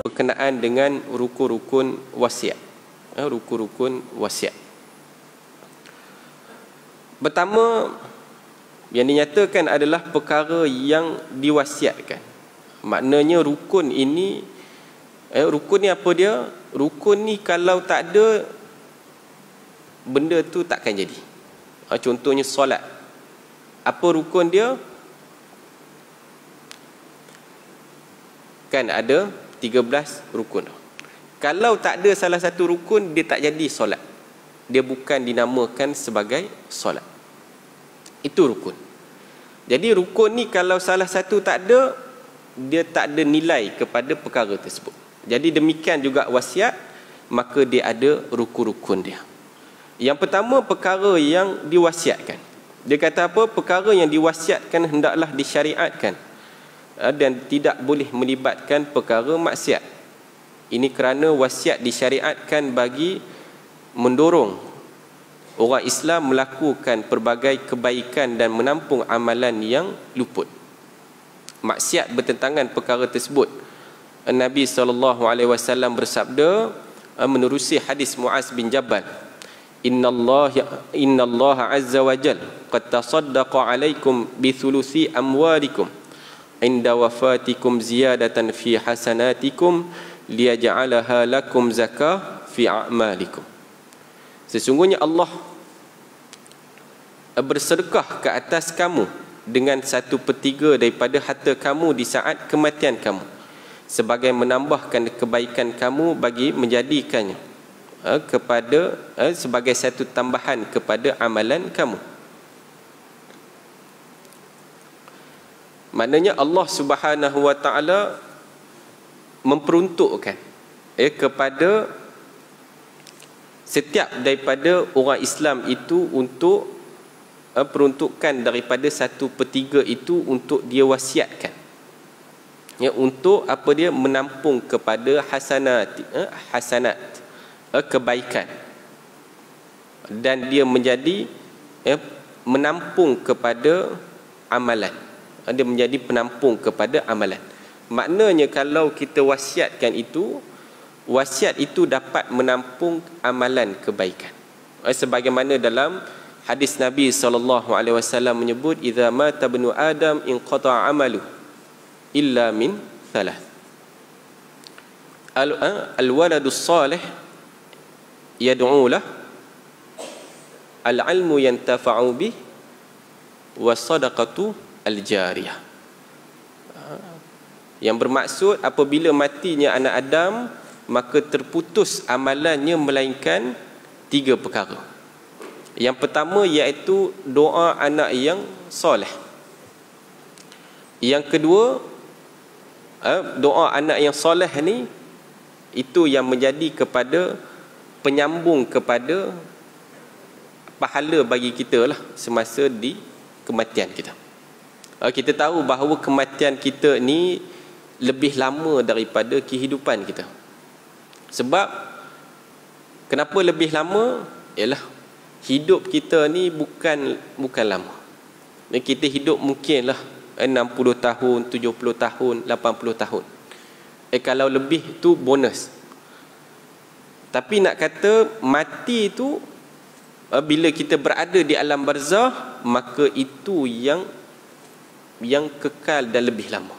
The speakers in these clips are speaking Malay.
Berkenaan dengan rukun-rukun wasiat. Rukun-rukun wasiat. Pertama, yang dinyatakan adalah perkara yang diwasiatkan. Maknanya rukun ini, rukun ni apa dia? Rukun ni kalau tak ada, benda tu takkan jadi. Contohnya solat. Apa rukun dia? Kan ada 13 rukun. Kalau tak ada salah satu rukun, dia tak jadi solat. Dia bukan dinamakan sebagai solat. Itu rukun. Jadi rukun ni kalau salah satu tak ada, dia tak ada nilai kepada perkara tersebut. Jadi demikian juga wasiat, maka dia ada rukun-rukun dia. Yang pertama, perkara yang diwasiatkan. Dia kata apa? Perkara yang diwasiatkan hendaklah disyariatkan dan tidak boleh melibatkan perkara maksiat. Ini kerana wasiat disyariatkan bagi mendorong orang Islam melakukan pelbagai kebaikan dan menampung amalan yang luput. Maksiat bertentangan perkara tersebut. Nabi SAW bersabda menerusi hadis Muaz bin Jabal, Inna Allah azza wa jal qad tasaddaqa alaikum bi thuluthi amwalikum inda wafatikum ziyadatan fi hasanatikum liyaj'alaha lakum zakah fi a'malikum. Sesungguhnya Allah bersedekah ke atas kamu dengan 1/3 daripada harta kamu di saat kematian kamu, sebagai menambahkan kebaikan kamu bagi menjadikannya kepada sebagai satu tambahan kepada amalan kamu. Maknanya Allah Subhanahu wa taala memperuntukkan kepada setiap daripada orang Islam itu untuk peruntukan daripada 1/3 itu untuk dia wasiatkan. Untuk apa dia? Menampung kepada hasanat kebaikan, dan dia menjadi menampung kepada amalan. Dia menjadi penampung kepada amalan. Maknanya kalau kita wasiatkan itu, wasiat itu dapat menampung amalan kebaikan. Sebagaimana dalam hadis Nabi SAW menyebut, idza mata ibnu adam inqata amalu illa min thalath. Al-waladus salih yad'u lah, al-ilmu yantafa'u bih, was-sadaqatu al-jariyah. Yang bermaksud apabila matinya anak Adam, maka terputus amalannya melainkan 3 perkara. Yang pertama iaitu doa anak yang soleh. Yang kedua, doa anak yang soleh ni itu yang menjadi kepada penyambung kepada pahala bagi kita lah semasa di kematian kita. Kita tahu bahawa kematian kita ni lebih lama daripada kehidupan kita. Sebab kenapa lebih lama? Ialah hidup kita ni bukan lama. Kita hidup mungkinlah 60 tahun, 70 tahun, 80 tahun. Kalau lebih tu bonus. Tapi nak kata mati itu, bila kita berada di alam barzah, maka itu yang kekal dan lebih lama.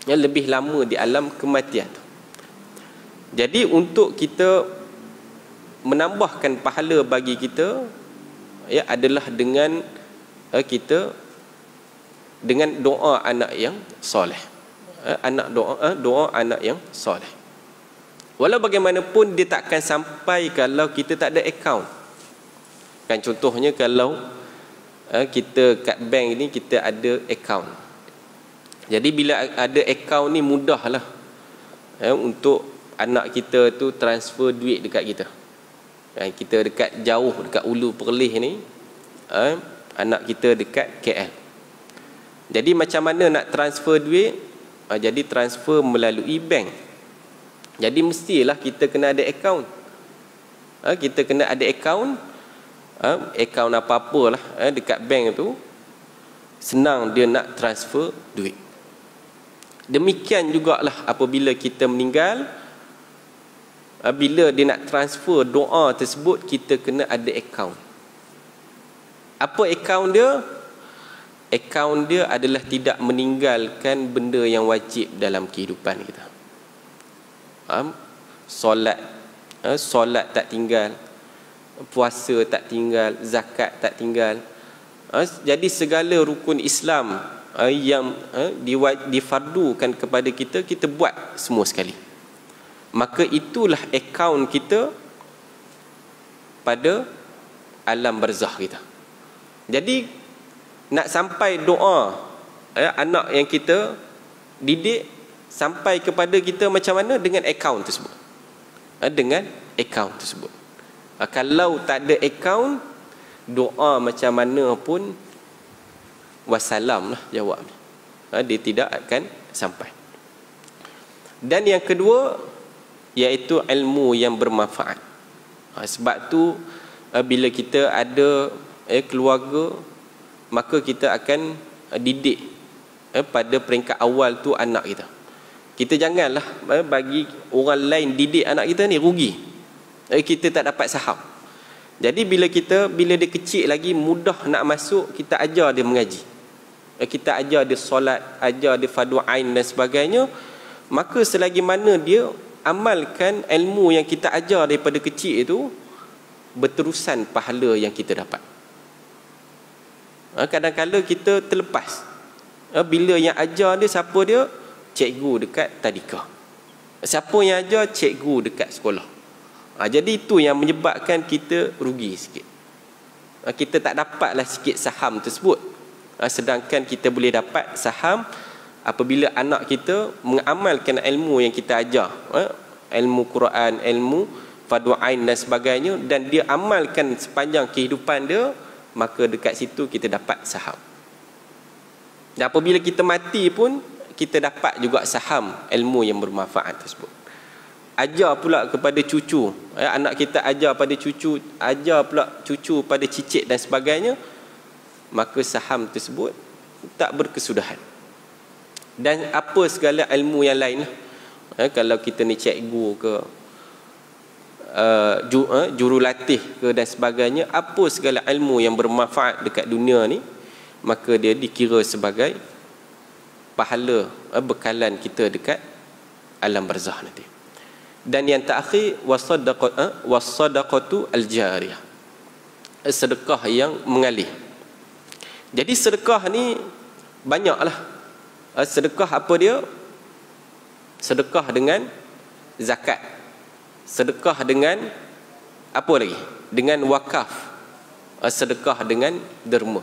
Yang lebih lama di alam kematian. Jadi untuk kita menambahkan pahala bagi kita adalah dengan kita dengan doa anak yang soleh. Doa anak yang soleh. Walau bagaimanapun dia takkan sampai kalau kita tak ada akaun. Kan contohnya kalau kita kat bank ni kita ada akaun. Jadi bila ada akaun ni mudahlah untuk anak kita tu transfer duit dekat kita. Kita dekat jauh, dekat Ulu Perlis ni, anak kita dekat KL. Jadi macam mana nak transfer duit? Jadi transfer melalui bank. Jadi mestilah kita kena ada akaun. Kita kena ada akaun akaun apa-apalah dekat bank tu, senang dia nak transfer duit. Demikian jugalah apabila kita meninggal, bila dia nak transfer doa tersebut, kita kena ada akaun. Apa akaun dia? Akaun dia adalah tidak meninggalkan benda yang wajib dalam kehidupan kita. Solat tak tinggal, puasa tak tinggal, zakat tak tinggal. Jadi segala rukun Islam yang difardukan kepada kita, kita buat semua sekali. Maka itulah akaun kita pada alam barzakh kita. Jadi nak sampai doa anak yang kita didik sampai kepada kita macam mana? Dengan akaun tersebut. Dengan akaun tersebut. Kalau tak ada akaun, doa macam mana pun wassalam lah jawabnya. Dia tidak akan sampai. Dan yang kedua, iaitu ilmu yang bermanfaat. Sebab tu bila kita ada keluarga, maka kita akan didik pada peringkat awal tu anak kita. Kita janganlah bagi orang lain didik anak kita ni, rugi. Kita tak dapat saham. Jadi bila dia kecil lagi, mudah nak masuk, kita ajar dia mengaji, kita ajar dia solat, ajar dia fardu ain dan sebagainya, maka selagi mana dia amalkan ilmu yang kita ajar daripada kecil itu, berterusan pahala yang kita dapat. Kadang-kadang kita terlepas. Bila yang ajar dia, siapa dia? Cikgu dekat tadika. Siapa yang ajar? Cikgu dekat sekolah. Jadi itu yang menyebabkan kita rugi sikit. Kita tak dapatlah sikit saham tersebut. Sedangkan kita boleh dapat saham apabila anak kita mengamalkan ilmu yang kita ajar, ilmu Quran, ilmu fardu ain dan sebagainya, dan dia amalkan sepanjang kehidupan dia, maka dekat situ kita dapat saham. Dan apabila kita mati pun, kita dapat juga saham ilmu yang bermanfaat tersebut. Ajar pula kepada cucu, anak kita ajar pada cucu, ajar pula cucu pada cicit dan sebagainya, maka saham tersebut tak berkesudahan. Dan apa segala ilmu yang lain, kalau kita ni cikgu ke, jurulatih ke dan sebagainya, apa segala ilmu yang bermanfaat dekat dunia ni, maka dia dikira sebagai pahala, bekalan kita dekat alam barzakh nanti. Dan yang terakhir, wasadaqatu al-jariyah, sedekah yang mengalir. Jadi sedekah ni banyaklah. Sedekah apa dia? Sedekah dengan zakat, sedekah dengan apa lagi? Dengan wakaf, sedekah dengan derma.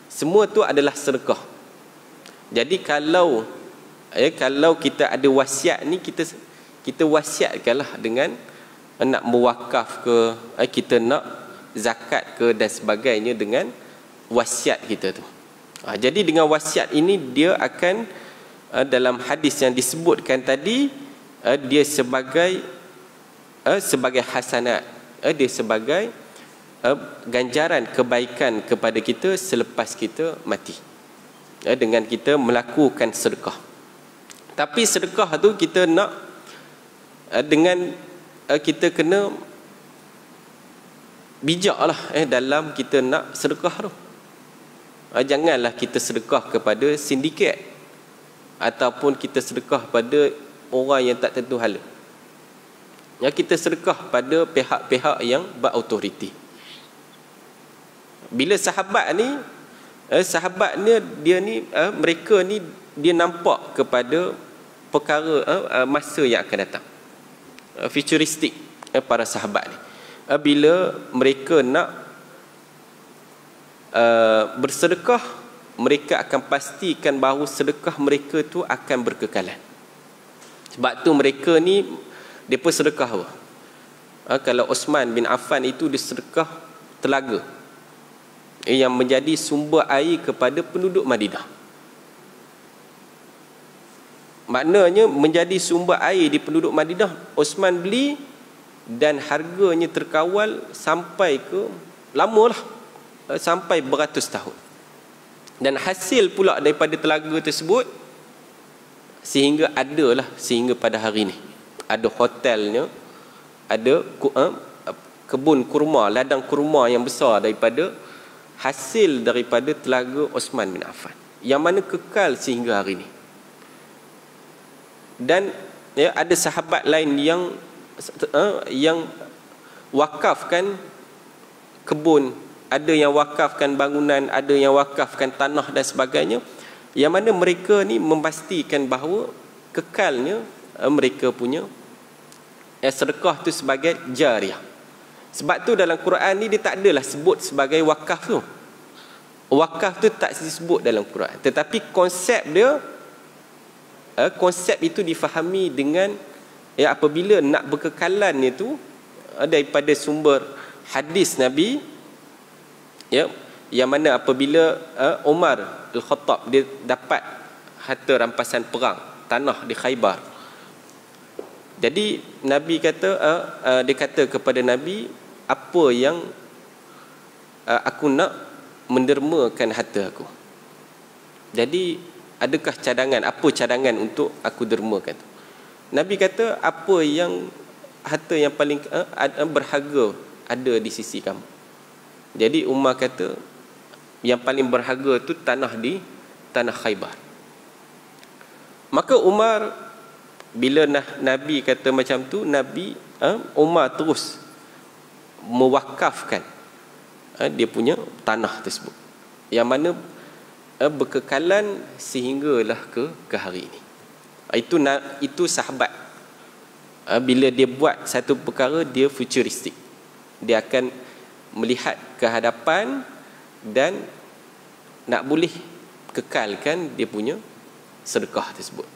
Semua tu adalah sedekah. Jadi kalau kita ada wasiat ni, kita wasiatkanlah dengan nak mewakaf ke, kita nak zakat ke dan sebagainya dengan wasiat kita tu. Jadi dengan wasiat ini dia akan, dalam hadis yang disebutkan tadi, dia sebagai hasanat, dia sebagai ganjaran kebaikan kepada kita selepas kita mati, dengan kita melakukan sedekah. Tapi sedekah tu kita nak dengan kita kena bijaklah dalam kita nak sedekah tu. Janganlah kita sedekah kepada sindiket ataupun kita sedekah pada orang yang tak tentu hala. Kita sedekah pada pihak-pihak yang berautoriti. Bila sahabat ni mereka ni dia nampak kepada perkara masa yang akan datang, futuristik para sahabat ni. Bila mereka nak bersedekah, mereka akan pastikan bahawa sedekah mereka tu akan berkekalan. Sebab tu mereka ni depa sedekah apa? Kalau Osman bin Affan itu dia sedekah telaga yang menjadi sumber air kepada penduduk Madinah. Maknanya menjadi sumber air di penduduk Madinah, Osman beli dan harganya terkawal sampai ke lamalah, sampai beratus tahun. Dan hasil pula daripada telaga tersebut sehingga pada hari ini ada hotelnya, ada kebun kurma, ladang kurma yang besar daripada hasil daripada telaga Osman bin Affan, yang mana kekal sehingga hari ini. Dan ya, ada sahabat lain yang wakafkan kebun, ada yang wakafkan bangunan, ada yang wakafkan tanah dan sebagainya, yang mana mereka ni memastikan bahawa kekalnya mereka punya sedekah tu sebagai jariah. Sebab tu dalam Quran ni dia tak adalah sebut sebagai wakaf tu. Wakaf tu tak disebut dalam Quran, tetapi konsep dia, konsep itu difahami dengan apabila nak berkekalan itu daripada sumber hadis Nabi, yang mana apabila Umar Al-Khattab dia dapat harta rampasan perang tanah di Khaybar. Jadi Nabi kata, dia kata kepada Nabi, apa yang aku nak mendermakan harta aku. Jadi adakah cadangan, apa cadangan untuk aku dermakan? Nabi kata, apa yang harta yang paling berharga ada di sisi kamu. Jadi Umar kata, yang paling berharga tu tanah di tanah Khaybar. Maka Umar, bila Nabi kata macam tu, Umar terus mewakafkan dia punya tanah tersebut, yang mana berkekalan sehinggalah ke hari ini. Itu sahabat. Bila dia buat satu perkara, dia futuristik. Dia akan melihat ke hadapan dan nak boleh kekalkan dia punya sedekah tersebut.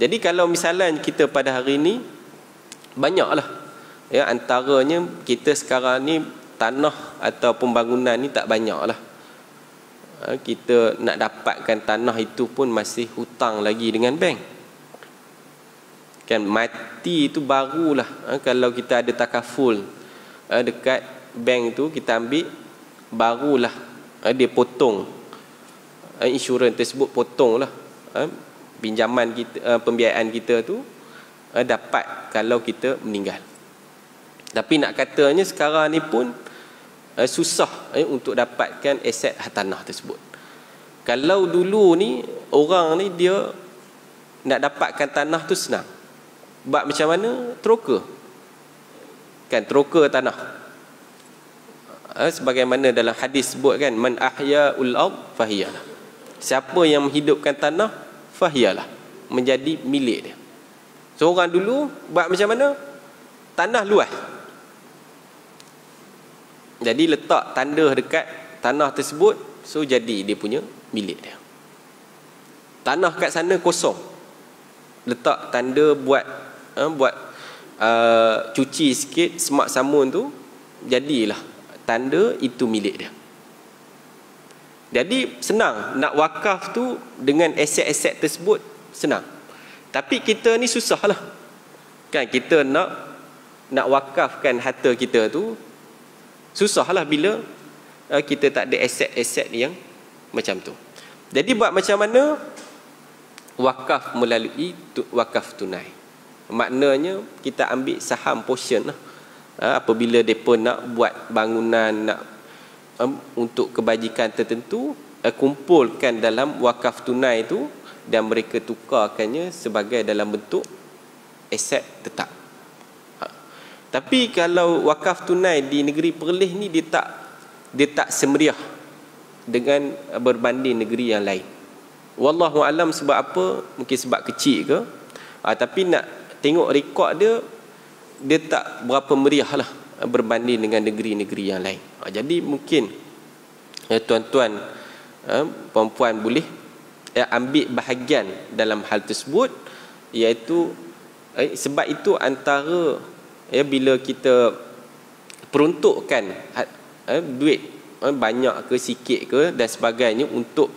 Jadi kalau misalnya kita pada hari ini, banyaklah antaranya kita sekarang ni tanah atau pembangunan ni tak banyaklah. Kita nak dapatkan tanah itu pun masih hutang lagi dengan bank. Kan mati itu barulah kalau kita ada takaful dekat bank tu, kita ambil, barulah dia potong insurans tersebut, potonglah pinjaman kita, pembiayaan kita tu dapat kalau kita meninggal. Tapi nak katanya sekarang ni pun susah untuk dapatkan aset tanah tersebut. Kalau dulu ni orang ni dia nak dapatkan tanah tu senang. Buat macam mana? Troka. Kan, troka tanah. Sebagaimana dalam hadis sebut kan, man ahya'ul ard fahiyalah. Siapa yang menghidupkan tanah, fahiyalah, menjadi milik dia. So orang dulu buat macam mana? Tanah luas. Jadi letak tanda dekat tanah tersebut, so jadi dia punya milik dia. Tanah kat sana kosong, letak tanda buat cuci sikit semak samun tu, jadilah tanda itu milik dia. Jadi senang nak wakaf tu dengan aset-aset tersebut, senang. Tapi kita ni susahlah. Kan kita nak wakafkan harta kita tu susahlah bila kita tak ada aset-aset yang macam tu. Jadi buat macam mana? Wakaf melalui wakaf tunai. Maknanya kita ambil saham portion lah. Apabila mereka nak buat bangunan, nak untuk kebajikan tertentu, kumpulkan dalam wakaf tunai tu dan mereka tukarkannya sebagai dalam bentuk aset tetap. Tapi kalau wakaf tunai di negeri Perlis ni dia tak semeriah dengan berbanding negeri yang lain. Wallahu alam sebab apa? Mungkin sebab kecil ke? Tapi nak tengok rekod dia tak berapa meriah lah berbanding dengan negeri-negeri yang lain. Jadi mungkin tuan-tuan perempuan boleh ambil bahagian dalam hal tersebut, iaitu sebab itu antara bila kita peruntukkan duit banyak ke sikit ke dan sebagainya untuk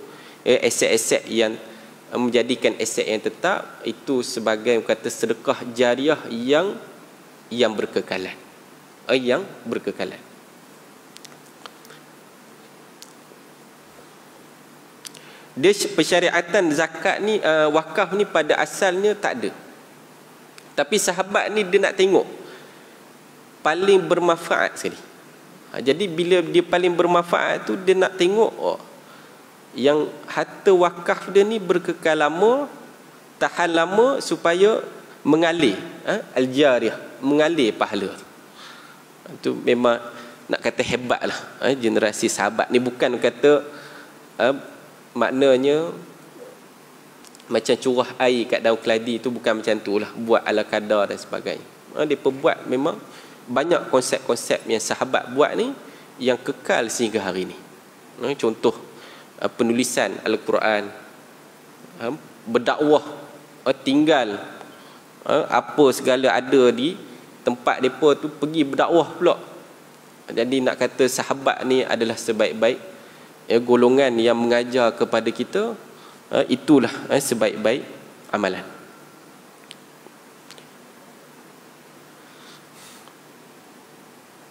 aset-aset yang menjadikan aset yang tetap, itu sebagai kata sedekah jariah yang berkekalan. Dia persyariatan zakat ni, wakaf ni pada asalnya tak ada. Tapi sahabat ni dia nak tengok paling bermanfaat sekali. Jadi bila dia paling bermanfaat tu, dia nak tengok yang harta wakaf dia ni berkekal lama, tahan lama, supaya mengalir al-jariyah, mengalir pahala. Itu memang nak kata hebat lah generasi sahabat ni. Bukan kata maknanya macam curah air kat daun keladi tu, bukan macam tu lah, buat ala kadar dan sebagainya. Dia perbuat memang banyak konsep-konsep yang sahabat buat ni yang kekal sehingga hari ni. Contoh penulisan Al-Quran, berdakwah, tinggal apa segala ada di tempat mereka tu, pergi berdakwah pula. Jadi nak kata sahabat ni adalah sebaik-baik golongan yang mengajar kepada kita, itulah sebaik-baik amalan.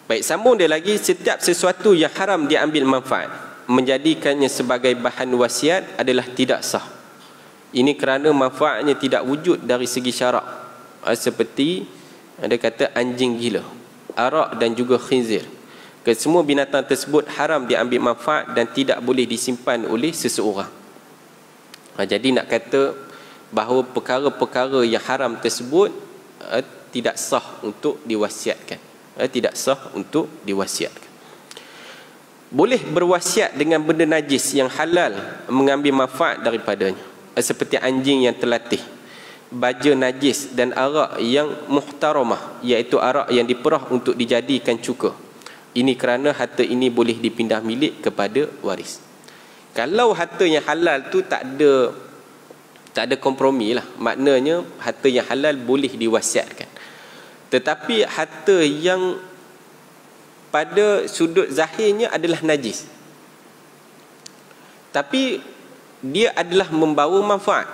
Baik, sambung dia lagi. Setiap sesuatu yang haram diambil manfaat, menjadikannya sebagai bahan wasiat adalah tidak sah. Ini kerana manfaatnya tidak wujud dari segi syarak. Seperti dia kata anjing gila, arak dan juga khinzir. Kesemua binatang tersebut haram diambil manfaat dan tidak boleh disimpan oleh seseorang. Jadi nak kata bahawa perkara-perkara yang haram tersebut tidak sah untuk diwasiatkan. Tidak sah untuk diwasiatkan. Boleh berwasiat dengan benda najis yang halal mengambil manfaat daripadanya, seperti anjing yang terlatih, baja najis dan arak yang muhtaramah, iaitu arak yang diperah untuk dijadikan cuka. Ini kerana harta ini boleh dipindah milik kepada waris. Kalau harta yang halal tu tak ada kompromi lah. Maknanya harta yang halal boleh diwasiatkan. Tetapi harta yang pada sudut zahirnya adalah najis, tapi dia adalah membawa manfaat.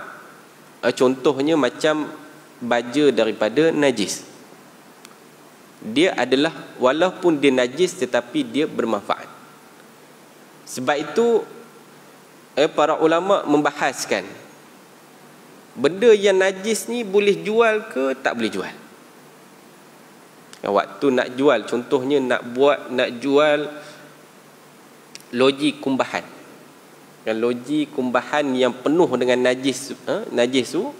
Contohnya macam baja daripada najis. Dia adalah, walaupun dia najis tetapi dia bermanfaat. Sebab itu para ulama membahaskan benda yang najis ni boleh jual ke tak boleh jual. Waktu nak jual, contohnya nak jual loji kumbahan. Loji kumbahan yang penuh dengan najis, najis tu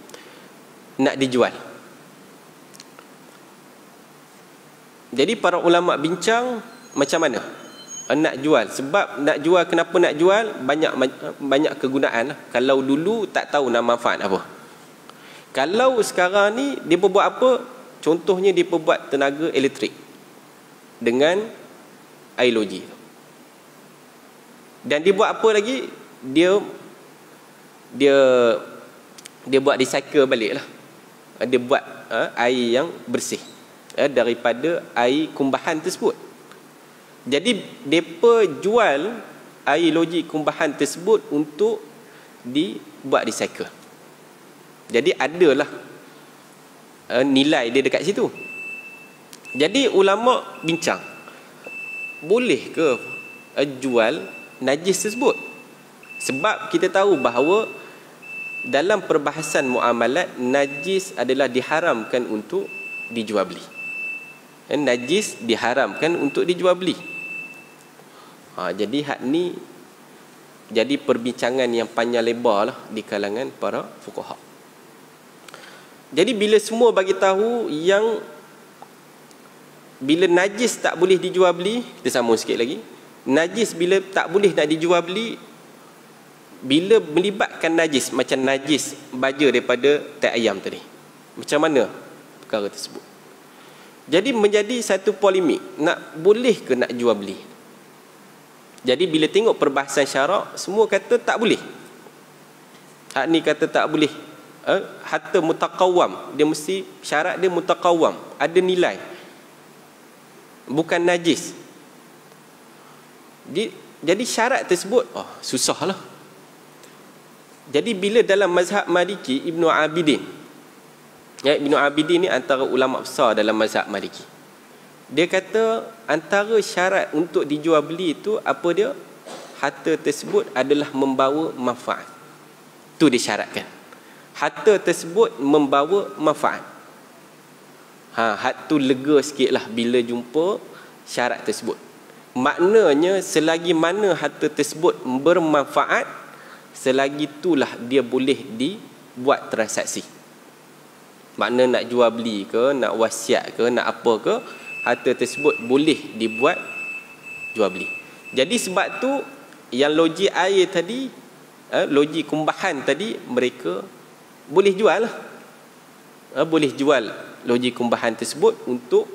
nak dijual. Jadi para ulama bincang macam mana nak jual. Sebab nak jual, kenapa nak jual? Banyak kegunaan lah. Kalau dulu tak tahu nak manfaat apa. Kalau sekarang ni dia buat apa? Contohnya dia buat tenaga elektrik dengan air loji. Dan dia buat apa lagi? Dia buat recycle balik lah. Dia buat air yang bersih daripada air kumbahan tersebut. Jadi mereka jual air loji kumbahan tersebut untuk dibuat recycle. Jadi adalah nilai dia dekat situ. Jadi ulama bincang, boleh ke jual najis tersebut? Sebab kita tahu bahawa dalam perbahasan muamalat, najis adalah diharamkan untuk dijual beli. Najis diharamkan untuk dijual beli. Jadi hak ni jadi perbincangan yang panjang lebar lah di kalangan para fuqaha. Jadi bila semua bagi tahu yang bila najis tak boleh dijual beli, kita sambung sikit lagi. Najis bila tak boleh nak dijual beli, bila melibatkan najis, macam najis baja daripada tai ayam tadi, macam mana perkara tersebut? Jadi menjadi satu polemik, nak boleh ke nak jual beli. Jadi bila tengok perbahasan syarak, semua kata tak boleh. Hak ni kata tak boleh. Harta mutaqawwam, dia mesti syarat dia mutaqawwam, ada nilai, bukan najis. Jadi syarat tersebut susahlah. Jadi bila dalam mazhab Maliki, Ibnu Abidin, Ibnu Abidin ni antara ulama besar dalam mazhab Maliki, dia kata antara syarat untuk dijual beli itu apa dia? Harta tersebut adalah membawa manfaat. Itu disyaratkan. Harta tersebut membawa manfaat. Hak tu lega sikit lah bila jumpa syarat tersebut. Maknanya selagi mana harta tersebut bermanfaat, selagi itulah dia boleh dibuat transaksi. Makna nak jual beli ke, nak wasiat ke, nak apa ke, harta tersebut boleh dibuat jual beli. Jadi sebab tu yang loji air tadi, loji kumbahan tadi, mereka boleh jual lah. Boleh jual loji kumbahan tersebut untuk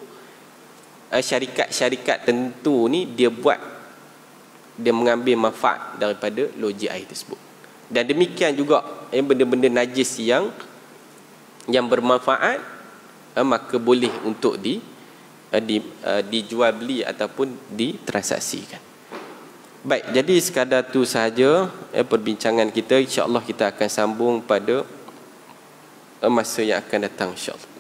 syarikat-syarikat tentu ni, dia mengambil manfaat daripada loji air tersebut. Dan demikian juga benda-benda najis yang bermanfaat, maka boleh untuk dijual beli ataupun ditransaksikan. Baik, jadi sekadar tu sahaja perbincangan kita. InsyaAllah kita akan sambung pada masa yang akan datang, insyaAllah.